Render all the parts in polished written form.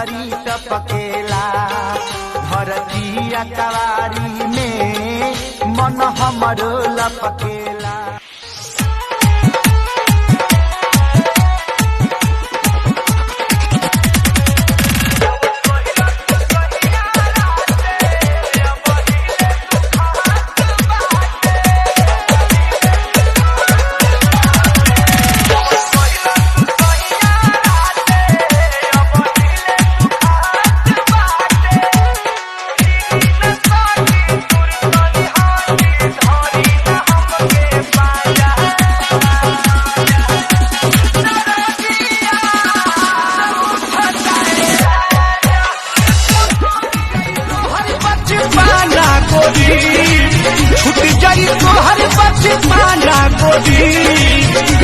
भीतरी टपकेला, धरती अकवारी में मन हमरो लपकेला। छुट जाई तोहर बचपना गोरी,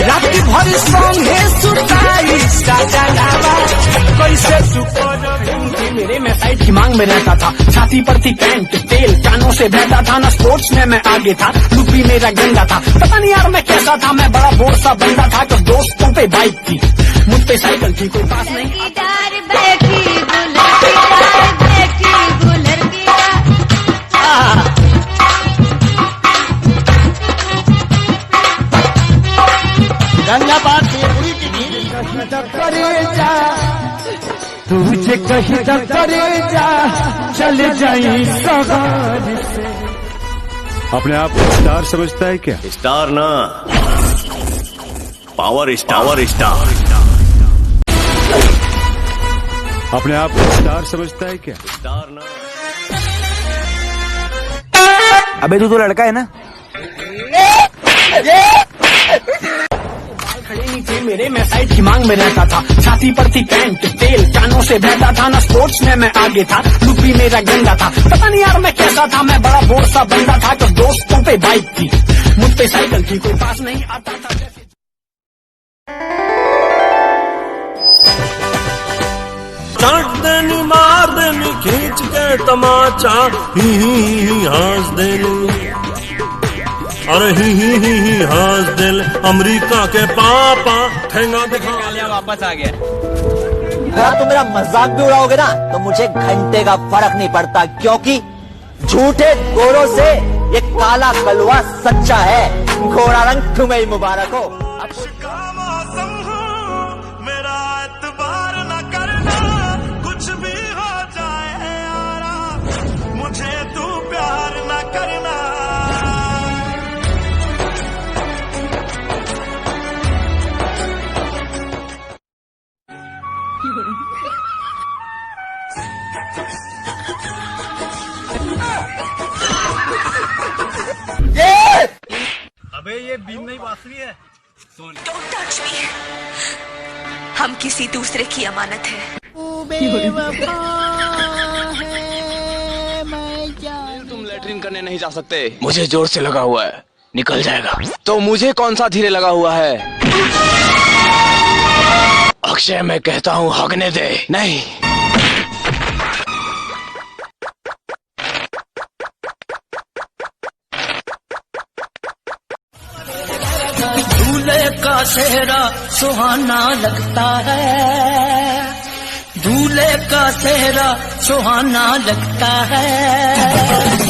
रात भर संगे सुताई सजनावा कैसे तू मेरे में साइड की मांग में रहता था, छाती पर थी पैंट तेल कानों से बहता था, ना स्पोर्ट्स में मैं आगे था, लुक भी मेरा गंदा था, पता नहीं यार मैं कैसा था, मैं बड़ा बोर सा बंदा था। तो दोस्तों पे बाइक थी, मुझ पे साइकिल थी, कोई पास नहीं। गंगा बात करे जा, तुझे कहीं करे जा, चले जाई सवार से। अपने आप को स्टार समझता है क्या? स्टार ना, पावर स्टार। अपने आप को स्टार समझता है क्या? स्टार ना। अबे तू तो लड़का है ना? खड़े नहीं थे मेरे, मैं साइड की मांग में रहता था, छाती पर थी पैंट तेल कानों से बहता था, ना स्पोर्ट्स में मैं आगे था, लुक भी मेरा गंदा था, पता नहीं यार मैं कैसा था, मैं बड़ा बोर सा बंदा था। तो दोस्तों पे बाइक थी, मुझ पे साइकिल थी, कोई पास नहीं आता था। चाट देनी मार देनी खींच के तमाचा, ही हंस देनी, अरे ही हंस दिल अमेरिका के पापा ठेंगा दिखा वापस आ गया। अगर तुम मेरा मजाक भी उड़ाओगे ना तो मुझे घंटे का फर्क नहीं पड़ता, क्योंकि झूठे गोरों से ये काला कलवा सच्चा है। घोड़ा रंग तुम्हें मुबारक हो। मेरा एतबार न करना, कुछ भी हो जाए यारा, मुझे तू प्यार न करना। अबे ये बीन नहीं बांसुरी है। Don't touch me. हम किसी दूसरे की अमानत है। तुम लेटरिन करने नहीं जा सकते, मुझे जोर से लगा हुआ है, निकल जाएगा। तो मुझे कौन सा धीरे लगा हुआ है? अक्षय मैं कहता हूँ हगने दे। नहीं, दूल्हे का चेहरा सुहाना लगता है, दूल्हे का चेहरा सुहाना लगता है।